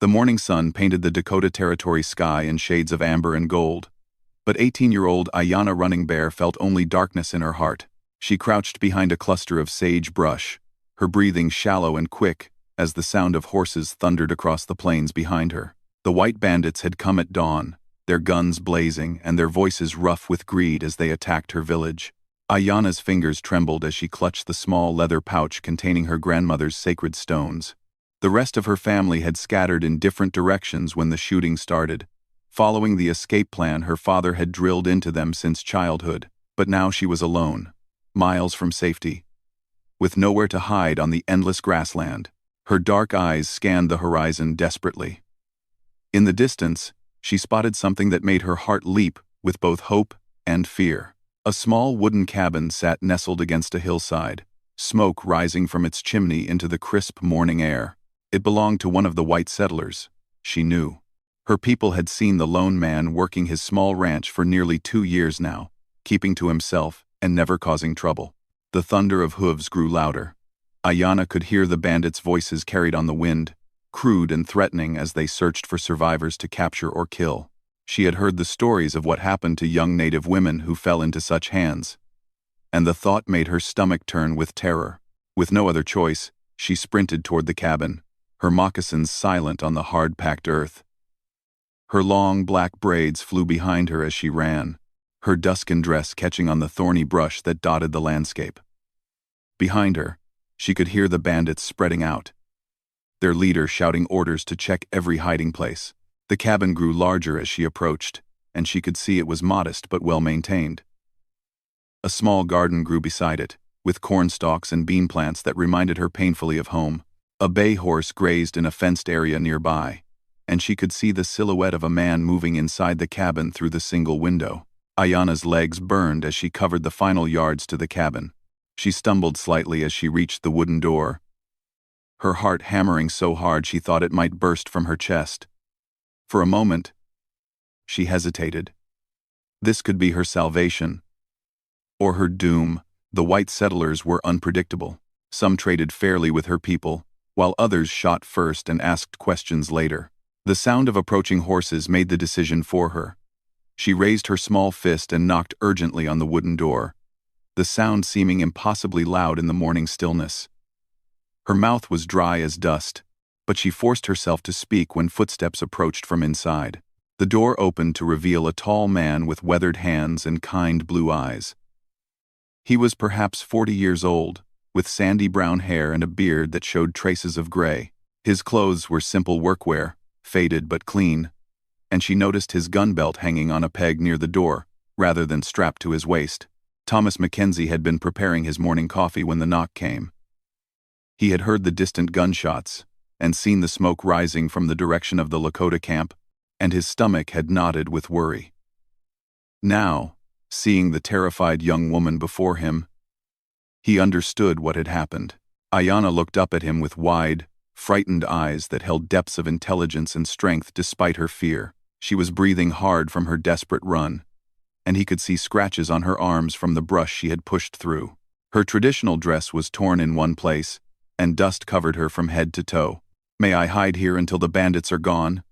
The morning sun painted the Dakota Territory sky in shades of amber and gold. But 18-year-old Ayanna Running Bear felt only darkness in her heart. She crouched behind a cluster of sage brush, her breathing shallow and quick as the sound of horses thundered across the plains behind her. The white bandits had come at dawn, their guns blazing and their voices rough with greed as they attacked her village. Ayanna's fingers trembled as she clutched the small leather pouch containing her grandmother's sacred stones. The rest of her family had scattered in different directions when the shooting started, following the escape plan her father had drilled into them since childhood. But now she was alone, miles from safety, with nowhere to hide on the endless grassland. Her dark eyes scanned the horizon desperately. In the distance, she spotted something that made her heart leap with both hope and fear. A small wooden cabin sat nestled against a hillside, smoke rising from its chimney into the crisp morning air. It belonged to one of the white settlers, she knew. Her people had seen the lone man working his small ranch for nearly 2 years now, keeping to himself and never causing trouble. The thunder of hooves grew louder. Ayanna could hear the bandits' voices carried on the wind, crude and threatening as they searched for survivors to capture or kill. She had heard the stories of what happened to young native women who fell into such hands, and the thought made her stomach turn with terror. With no other choice, she sprinted toward the cabin, her moccasins silent on the hard-packed earth. Her long black braids flew behind her as she ran, her duskin dress catching on the thorny brush that dotted the landscape. Behind her, she could hear the bandits spreading out, their leader shouting orders to check every hiding place. The cabin grew larger as she approached, and she could see it was modest but well-maintained. A small garden grew beside it, with corn stalks and bean plants that reminded her painfully of home. A bay horse grazed in a fenced area nearby, and she could see the silhouette of a man moving inside the cabin through the single window. Ayanna's legs burned as she covered the final yards to the cabin. She stumbled slightly as she reached the wooden door, her heart hammering so hard she thought it might burst from her chest. For a moment, she hesitated. This could be her salvation, or her doom. The white settlers were unpredictable. Some traded fairly with her people, while others shot first and asked questions later. The sound of approaching horses made the decision for her. She raised her small fist and knocked urgently on the wooden door, the sound seeming impossibly loud in the morning stillness. Her mouth was dry as dust, but she forced herself to speak when footsteps approached from inside. The door opened to reveal a tall man with weathered hands and kind blue eyes. He was perhaps 40 years old, with sandy brown hair and a beard that showed traces of gray. His clothes were simple workwear, faded but clean, and she noticed his gun belt hanging on a peg near the door, rather than strapped to his waist. Thomas Mackenzie had been preparing his morning coffee when the knock came. He had heard the distant gunshots and seen the smoke rising from the direction of the Lakota camp, and his stomach had knotted with worry. Now, seeing the terrified young woman before him, he understood what had happened. Ayanna looked up at him with wide, frightened eyes that held depths of intelligence and strength despite her fear. She was breathing hard from her desperate run, and he could see scratches on her arms from the brush she had pushed through. Her traditional dress was torn in one place, and dust covered her from head to toe. "May I hide here until the bandits are gone?"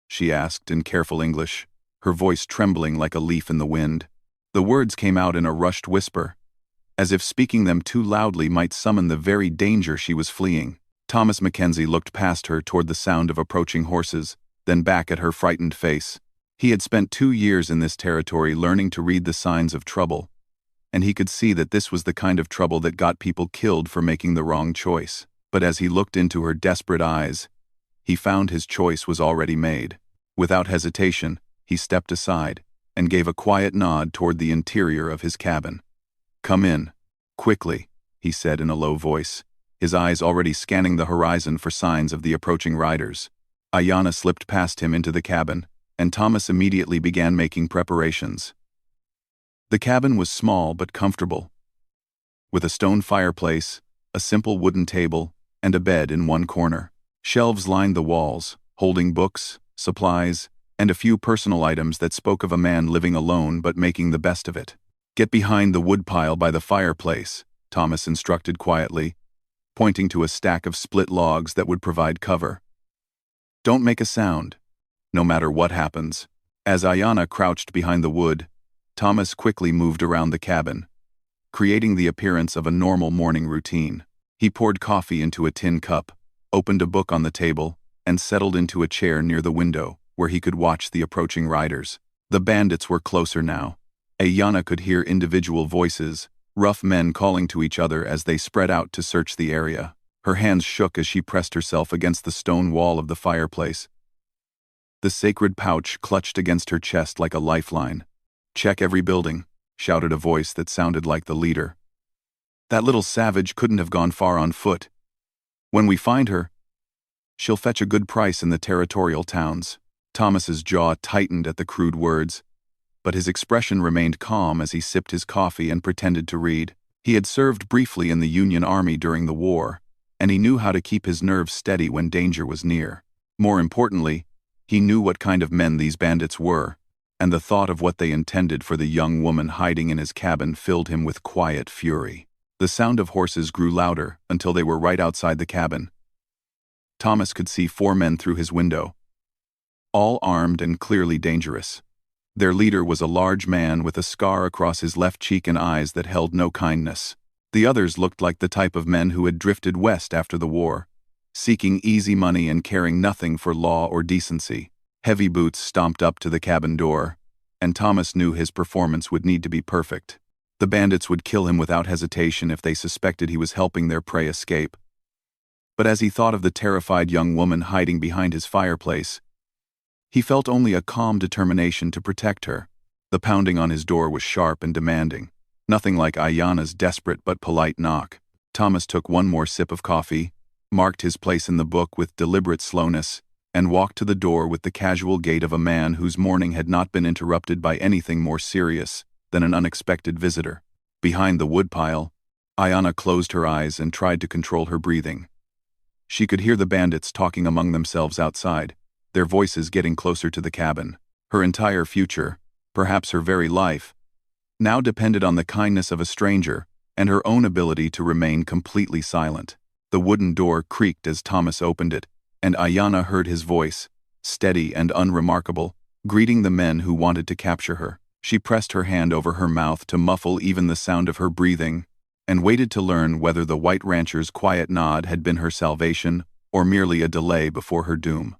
she asked in careful English, her voice trembling like a leaf in the wind. The words came out in a rushed whisper, as if speaking them too loudly might summon the very danger she was fleeing. Thomas Mackenzie looked past her toward the sound of approaching horses, then back at her frightened face. He had spent 2 years in this territory learning to read the signs of trouble, and he could see that this was the kind of trouble that got people killed for making the wrong choice. But as he looked into her desperate eyes, he found his choice was already made. Without hesitation, he stepped aside and gave a quiet nod toward the interior of his cabin. "Come in, quickly," he said in a low voice, his eyes already scanning the horizon for signs of the approaching riders. Ayanna slipped past him into the cabin, and Thomas immediately began making preparations. The cabin was small but comfortable, with a stone fireplace, a simple wooden table, and a bed in one corner. Shelves lined the walls, holding books, supplies, and a few personal items that spoke of a man living alone but making the best of it. "Get behind the woodpile by the fireplace," Thomas instructed quietly, pointing to a stack of split logs that would provide cover. Don't make a sound, no matter what happens. As Ayanna crouched behind the wood, Thomas quickly moved around the cabin, creating the appearance of a normal morning routine. He poured coffee into a tin cup, opened a book on the table, and settled into a chair near the window, where he could watch the approaching riders. The bandits were closer now. Ayanna could hear individual voices, rough men calling to each other as they spread out to search the area. Her hands shook as she pressed herself against the stone wall of the fireplace. The sacred pouch clutched against her chest like a lifeline. "Check every building," shouted a voice that sounded like the leader. "That little savage couldn't have gone far on foot. When we find her, she'll fetch a good price in the territorial towns." Thomas's jaw tightened at the crude words, but his expression remained calm as he sipped his coffee and pretended to read. He had served briefly in the Union Army during the war, and he knew how to keep his nerves steady when danger was near. More importantly, he knew what kind of men these bandits were, and the thought of what they intended for the young woman hiding in his cabin filled him with quiet fury. The sound of horses grew louder until they were right outside the cabin. Thomas could see 4 men through his window, all armed and clearly dangerous. Their leader was a large man with a scar across his left cheek and eyes that held no kindness. The others looked like the type of men who had drifted west after the war, seeking easy money and caring nothing for law or decency. Heavy boots stomped up to the cabin door, and Thomas knew his performance would need to be perfect. The bandits would kill him without hesitation if they suspected he was helping their prey escape. But as he thought of the terrified young woman hiding behind his fireplace, he felt only a calm determination to protect her. The pounding on his door was sharp and demanding, nothing like Ayanna's desperate but polite knock. Thomas took one more sip of coffee, marked his place in the book with deliberate slowness, and walked to the door with the casual gait of a man whose morning had not been interrupted by anything more serious than an unexpected visitor. Behind the woodpile, Ayanna closed her eyes and tried to control her breathing. She could hear the bandits talking among themselves outside, their voices getting closer to the cabin. Her entire future, perhaps her very life, now depended on the kindness of a stranger and her own ability to remain completely silent. The wooden door creaked as Thomas opened it, and Ayanna heard his voice, steady and unremarkable, greeting the men who wanted to capture her. She pressed her hand over her mouth to muffle even the sound of her breathing, and waited to learn whether the white rancher's quiet nod had been her salvation or merely a delay before her doom.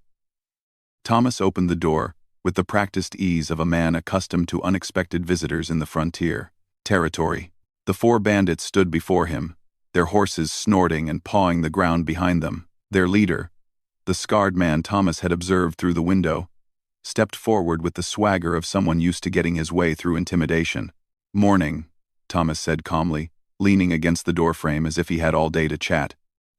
Thomas opened the door, with the practiced ease of a man accustomed to unexpected visitors in the frontier territory. The 4 bandits stood before him, their horses snorting and pawing the ground behind them. Their leader, the scarred man Thomas had observed through the window, stepped forward with the swagger of someone used to getting his way through intimidation. "Morning," Thomas said calmly, leaning against the doorframe as if he had all day to chat.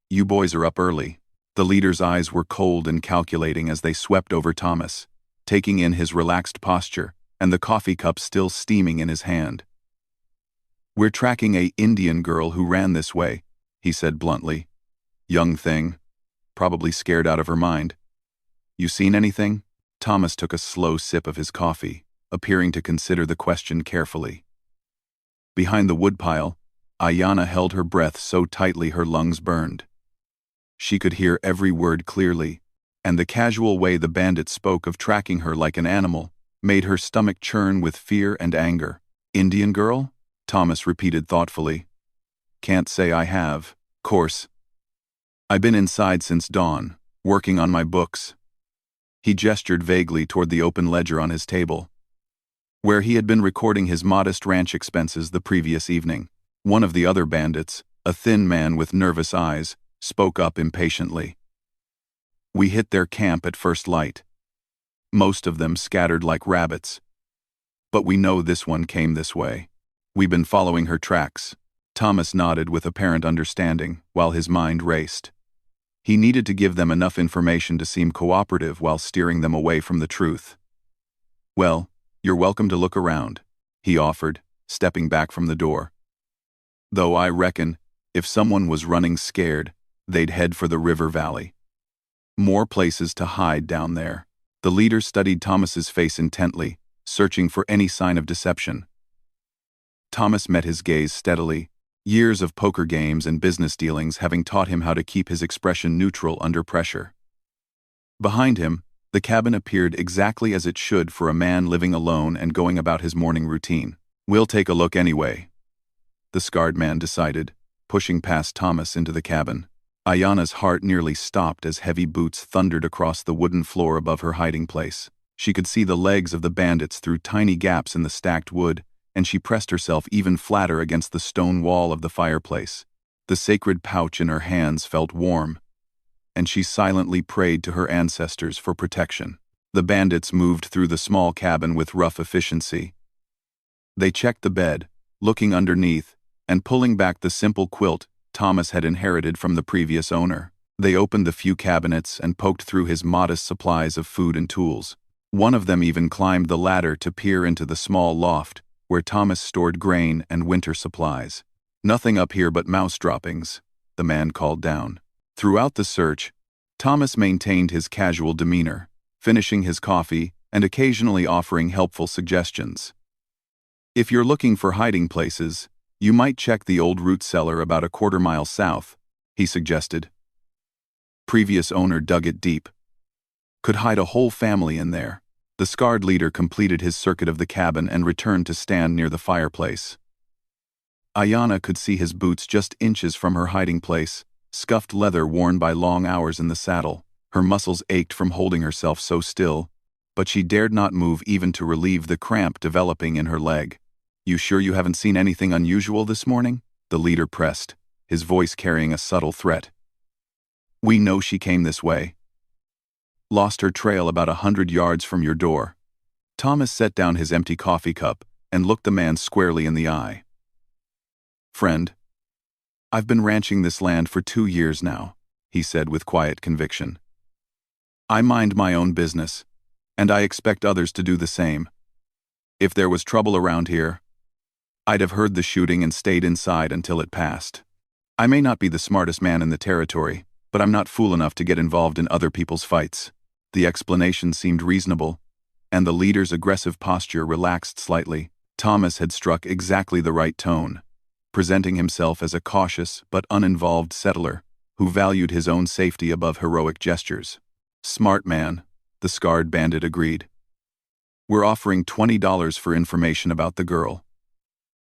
"You boys are up early." The leader's eyes were cold and calculating as they swept over Thomas, taking in his relaxed posture and the coffee cup still steaming in his hand. "We're tracking a Indian girl who ran this way," he said bluntly. "Young thing, probably scared out of her mind. You seen anything?" Thomas took a slow sip of his coffee, appearing to consider the question carefully. Behind the woodpile, Ayanna held her breath so tightly her lungs burned. She could hear every word clearly, and the casual way the bandits spoke of tracking her like an animal made her stomach churn with fear and anger. "Indian girl?" Thomas repeated thoughtfully. "Can't say I have. Course. I've been inside since dawn, working on my books." He gestured vaguely toward the open ledger on his table, where he had been recording his modest ranch expenses the previous evening. One of the other bandits, a thin man with nervous eyes, spoke up impatiently. "We hit their camp at first light. Most of them scattered like rabbits. But we know this one came this way. We've been following her tracks." Thomas nodded with apparent understanding, while his mind raced. He needed to give them enough information to seem cooperative while steering them away from the truth. "Well, you're welcome to look around," he offered, stepping back from the door. "Though I reckon, if someone was running scared, they'd head for the river valley. More places to hide down there." The leader studied Thomas's face intently, searching for any sign of deception. Thomas met his gaze steadily, years of poker games and business dealings having taught him how to keep his expression neutral under pressure. Behind him, the cabin appeared exactly as it should for a man living alone and going about his morning routine. "We'll take a look anyway," the scarred man decided, pushing past Thomas into the cabin. Ayanna's heart nearly stopped as heavy boots thundered across the wooden floor above her hiding place. She could see the legs of the bandits through tiny gaps in the stacked wood, and she pressed herself even flatter against the stone wall of the fireplace. The sacred pouch in her hands felt warm, and she silently prayed to her ancestors for protection. The bandits moved through the small cabin with rough efficiency. They checked the bed, looking underneath, and pulling back the simple quilt Thomas had inherited from the previous owner. They opened the few cabinets and poked through his modest supplies of food and tools. One of them even climbed the ladder to peer into the small loft, where Thomas stored grain and winter supplies. "Nothing up here but mouse droppings," the man called down. Throughout the search, Thomas maintained his casual demeanor, finishing his coffee and occasionally offering helpful suggestions. "If you're looking for hiding places, you might check the old root cellar about a quarter-mile south," he suggested. Previous owner dug it deep. Could hide a whole family in there. The scarred leader completed his circuit of the cabin and returned to stand near the fireplace. Ayanna could see his boots just inches from her hiding place, scuffed leather worn by long hours in the saddle. Her muscles ached from holding herself so still, but she dared not move even to relieve the cramp developing in her leg. "You sure you haven't seen anything unusual this morning?" the leader pressed, his voice carrying a subtle threat. "We know she came this way. Lost her trail about 100 yards from your door." Thomas set down his empty coffee cup and looked the man squarely in the eye. "Friend, I've been ranching this land for 2 years now," he said with quiet conviction. "I mind my own business, and I expect others to do the same. If there was trouble around here, I'd have heard the shooting and stayed inside until it passed. I may not be the smartest man in the territory, but I'm not fool enough to get involved in other people's fights." The explanation seemed reasonable, and the leader's aggressive posture relaxed slightly. Thomas had struck exactly the right tone, presenting himself as a cautious but uninvolved settler who valued his own safety above heroic gestures. "Smart man," the scarred bandit agreed. "We're offering $20 for information about the girl.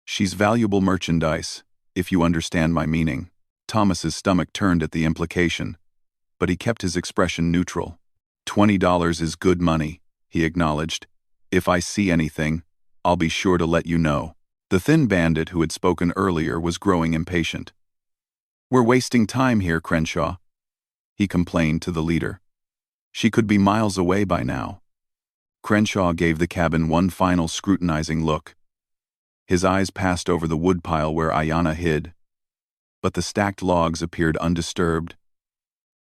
She's valuable merchandise, if you understand my meaning." Thomas's stomach turned at the implication, but he kept his expression neutral. $20 is good money," he acknowledged. "If I see anything, I'll be sure to let you know." The thin bandit who had spoken earlier was growing impatient. "We're wasting time here, Crenshaw," he complained to the leader. "She could be miles away by now." Crenshaw gave the cabin one final scrutinizing look. His eyes passed over the woodpile where Ayanna hid, but the stacked logs appeared undisturbed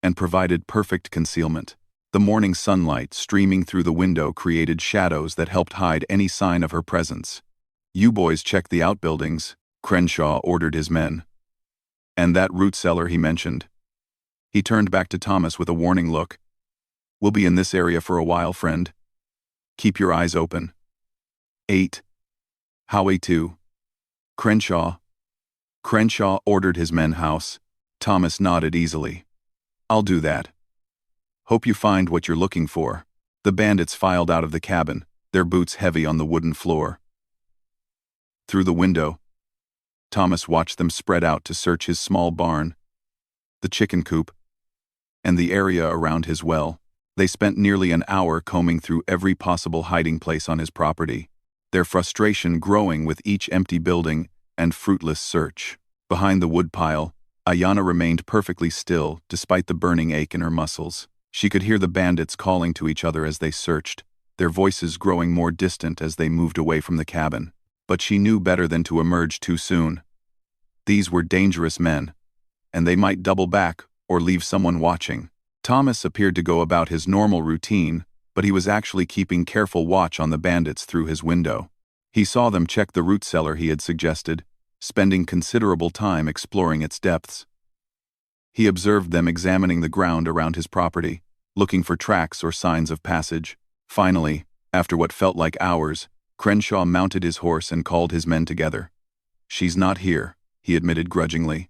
and provided perfect concealment. The morning sunlight streaming through the window created shadows that helped hide any sign of her presence. "You boys check the outbuildings," Crenshaw ordered his men. "And that root cellar he mentioned." He turned back to Thomas with a warning look. "We'll be in this area for a while, friend. Keep your eyes open." 8. Howie 2. Crenshaw ordered his men house. Thomas nodded easily. "I'll do that. Hope you find what you're looking for." The bandits filed out of the cabin, their boots heavy on the wooden floor. Through the window, Thomas watched them spread out to search his small barn, the chicken coop, and the area around his well. They spent nearly an hour combing through every possible hiding place on his property, their frustration growing with each empty building and fruitless search. Behind the woodpile, Ayanna remained perfectly still despite the burning ache in her muscles. She could hear the bandits calling to each other as they searched, their voices growing more distant as they moved away from the cabin. But she knew better than to emerge too soon. These were dangerous men, and they might double back or leave someone watching. Thomas appeared to go about his normal routine, but he was actually keeping careful watch on the bandits through his window. He saw them check the root cellar he had suggested, spending considerable time exploring its depths. He observed them examining the ground around his property, looking for tracks or signs of passage. Finally, after what felt like hours, Crenshaw mounted his horse and called his men together. "She's not here," he admitted grudgingly.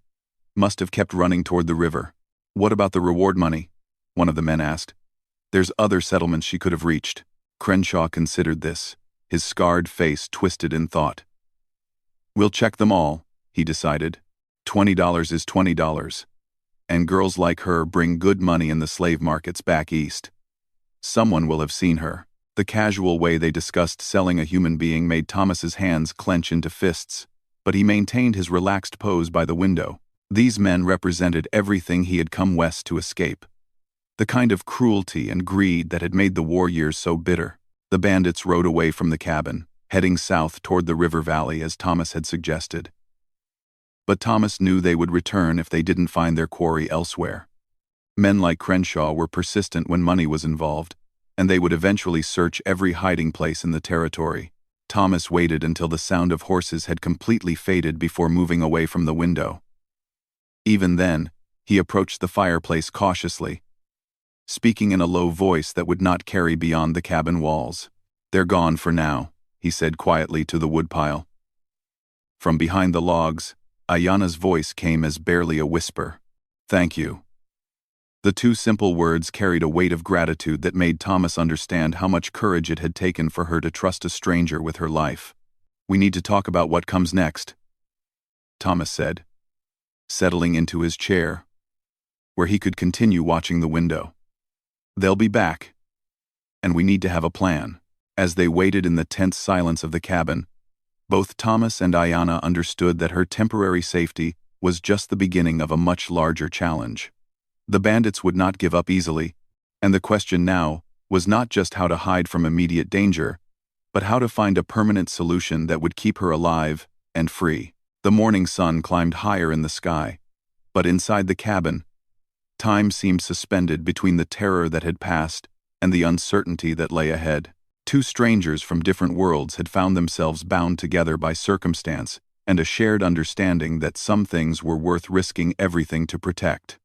"Must have kept running toward the river." "What about the reward money?" one of the men asked. There's other settlements she could have reached. Crenshaw considered this, his scarred face twisted in thought. We'll check them all, he decided. $20 is $20. And girls like her bring good money in the slave markets back east. Someone will have seen her. The casual way they discussed selling a human being made Thomas's hands clench into fists, but he maintained his relaxed pose by the window. These men represented everything he had come west to escape. The kind of cruelty and greed that had made the war years so bitter. The bandits rode away from the cabin, heading south toward the river valley as Thomas had suggested. But Thomas knew they would return if they didn't find their quarry elsewhere. Men like Crenshaw were persistent when money was involved, and they would eventually search every hiding place in the territory. Thomas waited until the sound of horses had completely faded before moving away from the window. Even then, he approached the fireplace cautiously, speaking in a low voice that would not carry beyond the cabin walls. "They're gone for now," he said quietly to the woodpile. From behind the logs, Ayanna's voice came as barely a whisper. "Thank you." The two simple words carried a weight of gratitude that made Thomas understand how much courage it had taken for her to trust a stranger with her life. "We need to talk about what comes next," Thomas said, settling into his chair, where he could continue watching the window. "They'll be back, and we need to have a plan." As they waited in the tense silence of the cabin, both Thomas and Ayanna understood that her temporary safety was just the beginning of a much larger challenge. The bandits would not give up easily, and the question now was not just how to hide from immediate danger, but how to find a permanent solution that would keep her alive and free. The morning sun climbed higher in the sky, but inside the cabin, time seemed suspended between the terror that had passed and the uncertainty that lay ahead. Two strangers from different worlds had found themselves bound together by circumstance and a shared understanding that some things were worth risking everything to protect.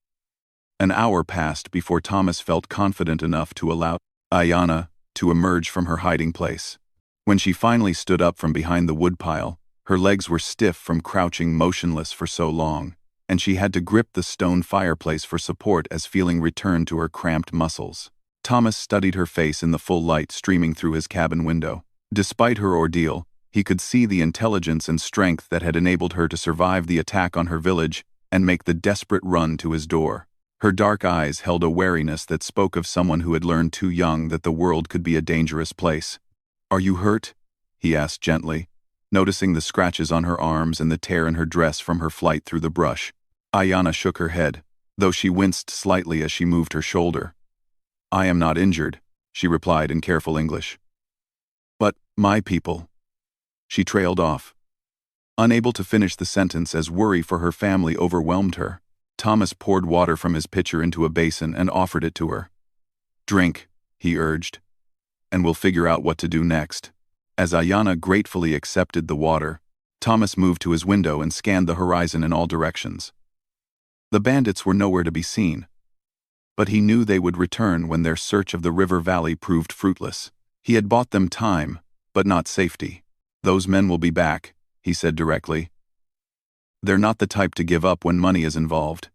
An hour passed before Thomas felt confident enough to allow Ayanna to emerge from her hiding place. When she finally stood up from behind the woodpile, her legs were stiff from crouching motionless for so long, and she had to grip the stone fireplace for support as feeling returned to her cramped muscles. Thomas studied her face in the full light streaming through his cabin window. Despite her ordeal, he could see the intelligence and strength that had enabled her to survive the attack on her village and make the desperate run to his door. Her dark eyes held a wariness that spoke of someone who had learned too young that the world could be a dangerous place. "Are you hurt?" he asked gently, noticing the scratches on her arms and the tear in her dress from her flight through the brush. Ayanna shook her head, though she winced slightly as she moved her shoulder. "I am not injured," she replied in careful English. "But my people..." She trailed off, unable to finish the sentence as worry for her family overwhelmed her. Thomas poured water from his pitcher into a basin and offered it to her. "Drink," he urged, "and we'll figure out what to do next." As Ayanna gratefully accepted the water, Thomas moved to his window and scanned the horizon in all directions. The bandits were nowhere to be seen, but he knew they would return when their search of the river valley proved fruitless. He had bought them time, but not safety. "Those men will be back," he said directly. "They're not the type to give up when money is involved.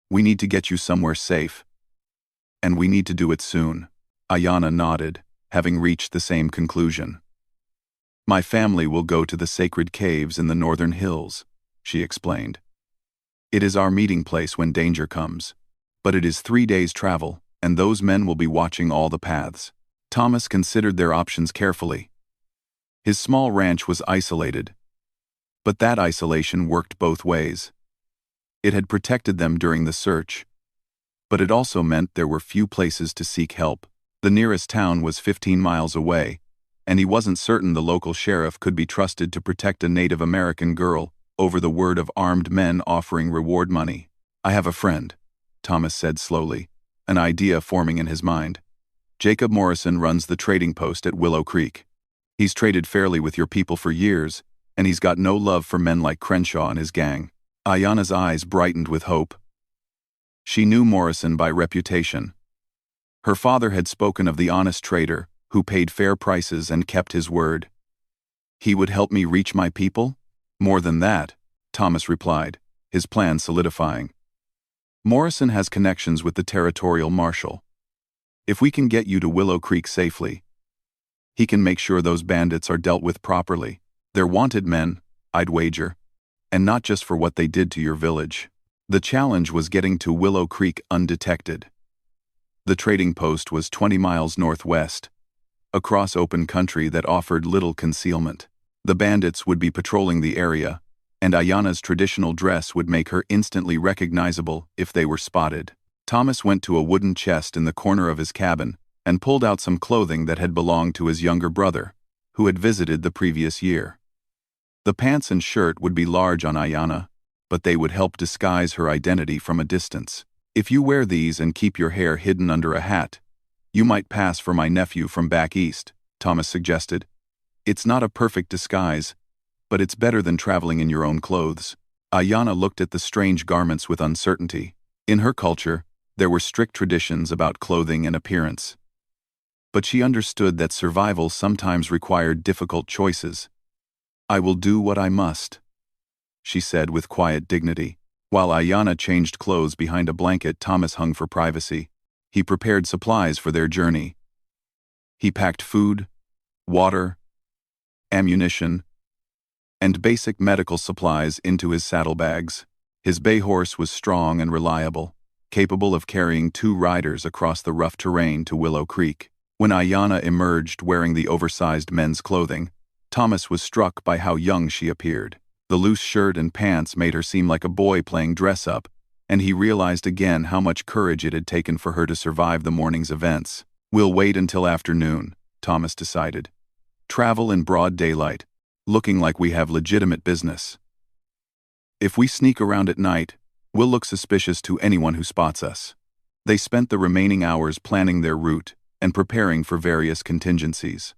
We need to get you somewhere safe. And we need to do it soon." Ayanna nodded, having reached the same conclusion. "My family will go to the sacred caves in the northern hills," she explained. "It is our meeting place when danger comes, but it is 3 days' travel, and those men will be watching all the paths." Thomas considered their options carefully. His small ranch was isolated, but that isolation worked both ways. It had protected them during the search, but it also meant there were few places to seek help. The nearest town was 15 miles away, and he wasn't certain the local sheriff could be trusted to protect a Native American girl over the word of armed men offering reward money. "I have a friend," Thomas said slowly, an idea forming in his mind. "Jacob Morrison runs the trading post at Willow Creek. He's traded fairly with your people for years, and he's got no love for men like Crenshaw and his gang." Ayanna's eyes brightened with hope. She knew Morrison by reputation. Her father had spoken of the honest trader who paid fair prices and kept his word. "He would help me reach my people?" "More than that," Thomas replied, his plan solidifying. "Morrison has connections with the territorial marshal. If we can get you to Willow Creek safely, he can make sure those bandits are dealt with properly. They're wanted men, I'd wager. And not just for what they did to your village. The challenge was getting to Willow Creek undetected. The trading post was 20 miles northwest, across open country that offered little concealment. The bandits would be patrolling the area, and Ayana's traditional dress would make her instantly recognizable if they were spotted. Thomas went to a wooden chest in the corner of his cabin and pulled out some clothing that had belonged to his younger brother, who had visited the previous year. The pants and shirt would be large on Ayana, but they would help disguise her identity from a distance. If you wear these and keep your hair hidden under a hat, you might pass for my nephew from back east, Thomas suggested. It's not a perfect disguise, but it's better than traveling in your own clothes. Ayana looked at the strange garments with uncertainty. In her culture, there were strict traditions about clothing and appearance. But she understood that survival sometimes required difficult choices. I will do what I must, she said with quiet dignity. While Ayana changed clothes behind a blanket Thomas hung for privacy, he prepared supplies for their journey. He packed food, water, ammunition, and basic medical supplies into his saddlebags. His bay horse was strong and reliable, capable of carrying 2 riders across the rough terrain to Willow Creek. When Ayana emerged wearing the oversized men's clothing, Thomas was struck by how young she appeared. The loose shirt and pants made her seem like a boy playing dress-up, and he realized again how much courage it had taken for her to survive the morning's events. We'll wait until afternoon, Thomas decided. Travel in broad daylight, looking like we have legitimate business. If we sneak around at night, we'll look suspicious to anyone who spots us. They spent the remaining hours planning their route and preparing for various contingencies.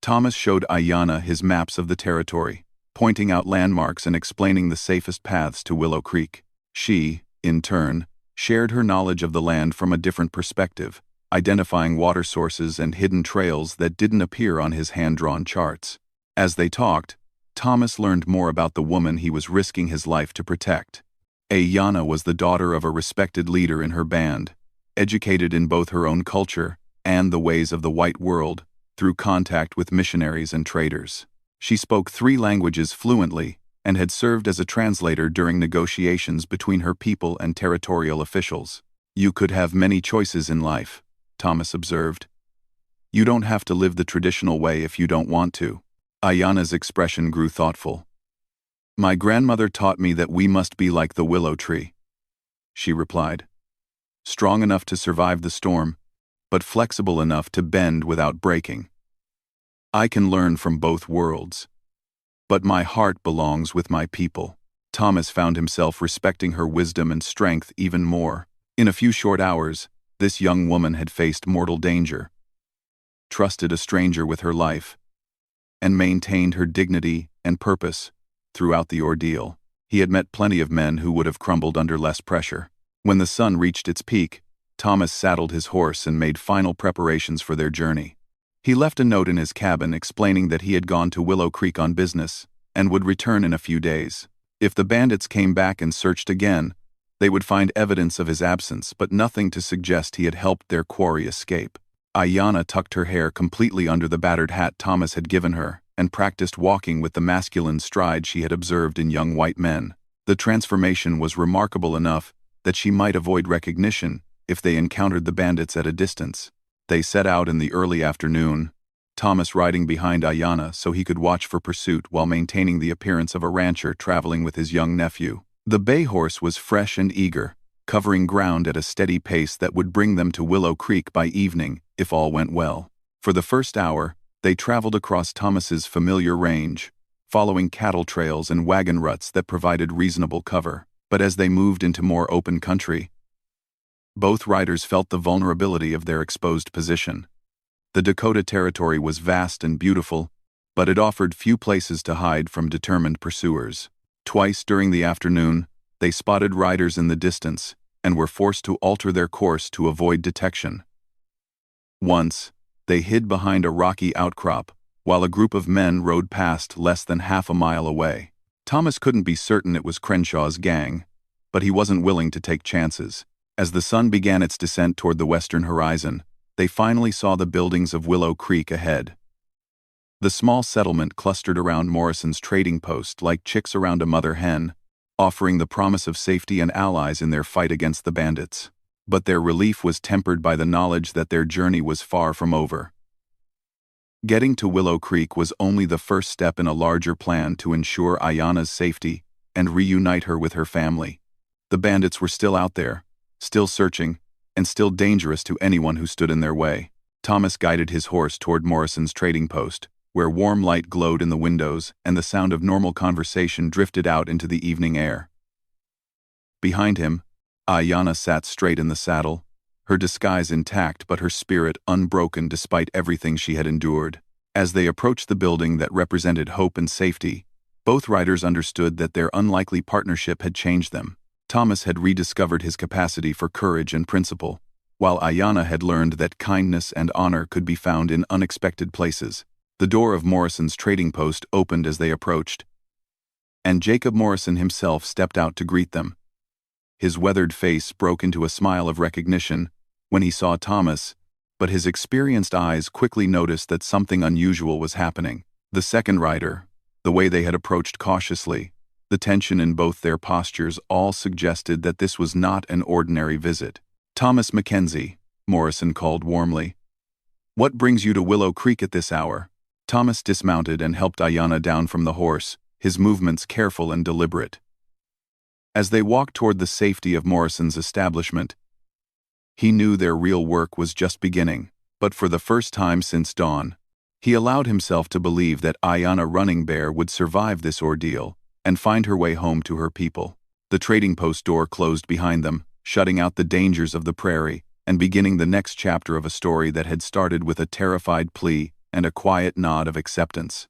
Thomas showed Ayana his maps of the territory, pointing out landmarks and explaining the safest paths to Willow Creek. She, in turn, shared her knowledge of the land from a different perspective, identifying water sources and hidden trails that didn't appear on his hand-drawn charts. As they talked, Thomas learned more about the woman he was risking his life to protect. Ayana was the daughter of a respected leader in her band, educated in both her own culture and the ways of the white world through contact with missionaries and traders. She spoke 3 languages fluently and had served as a translator during negotiations between her people and territorial officials. You could have many choices in life, Thomas observed. You don't have to live the traditional way if you don't want to. Ayana's expression grew thoughtful. My grandmother taught me that we must be like the willow tree, she replied. Strong enough to survive the storm, but flexible enough to bend without breaking. I can learn from both worlds. But my heart belongs with my people. Thomas found himself respecting her wisdom and strength even more. In a few short hours, this young woman had faced mortal danger, trusted a stranger with her life, and maintained her dignity and purpose throughout the ordeal. He had met plenty of men who would have crumbled under less pressure. When the sun reached its peak, Thomas saddled his horse and made final preparations for their journey. He left a note in his cabin explaining that he had gone to Willow Creek on business and would return in a few days. If the bandits came back and searched again, they would find evidence of his absence but nothing to suggest he had helped their quarry escape. Ayana tucked her hair completely under the battered hat Thomas had given her and practiced walking with the masculine stride she had observed in young white men. The transformation was remarkable enough that she might avoid recognition if they encountered the bandits at a distance. They set out in the early afternoon, Thomas riding behind Ayana so he could watch for pursuit while maintaining the appearance of a rancher traveling with his young nephew. The bay horse was fresh and eager, covering ground at a steady pace that would bring them to Willow Creek by evening if all went well. For the first hour, they traveled across Thomas's familiar range, following cattle trails and wagon ruts that provided reasonable cover. But as they moved into more open country, both riders felt the vulnerability of their exposed position. The Dakota Territory was vast and beautiful, but it offered few places to hide from determined pursuers. Twice during the afternoon, they spotted riders in the distance and were forced to alter their course to avoid detection. Once, they hid behind a rocky outcrop while a group of men rode past less than half a mile away. Thomas couldn't be certain it was Crenshaw's gang, but he wasn't willing to take chances. As the sun began its descent toward the western horizon, they finally saw the buildings of Willow Creek ahead. The small settlement clustered around Morrison's trading post like chicks around a mother hen, offering the promise of safety and allies in their fight against the bandits. But their relief was tempered by the knowledge that their journey was far from over. Getting to Willow Creek was only the first step in a larger plan to ensure Ayanna's safety and reunite her with her family. The bandits were still out there, still searching, and still dangerous to anyone who stood in their way. Thomas guided his horse toward Morrison's trading post, where warm light glowed in the windows and the sound of normal conversation drifted out into the evening air. Behind him, Ayanna sat straight in the saddle, her disguise intact but her spirit unbroken despite everything she had endured. As they approached the building that represented hope and safety, both riders understood that their unlikely partnership had changed them. Thomas had rediscovered his capacity for courage and principle, while Ayanna had learned that kindness and honor could be found in unexpected places. The door of Morrison's trading post opened as they approached, and Jacob Morrison himself stepped out to greet them. His weathered face broke into a smile of recognition when he saw Thomas, but his experienced eyes quickly noticed that something unusual was happening. The second rider, the way they had approached cautiously, the tension in both their postures all suggested that this was not an ordinary visit. "Thomas Mackenzie," Morrison called warmly. "What brings you to Willow Creek at this hour?" Thomas dismounted and helped Ayanna down from the horse, his movements careful and deliberate. As they walked toward the safety of Morrison's establishment, he knew their real work was just beginning, but for the first time since dawn, he allowed himself to believe that Ayanna Running Bear would survive this ordeal and find her way home to her people. The trading post door closed behind them, shutting out the dangers of the prairie and beginning the next chapter of a story that had started with a terrified plea and a quiet nod of acceptance.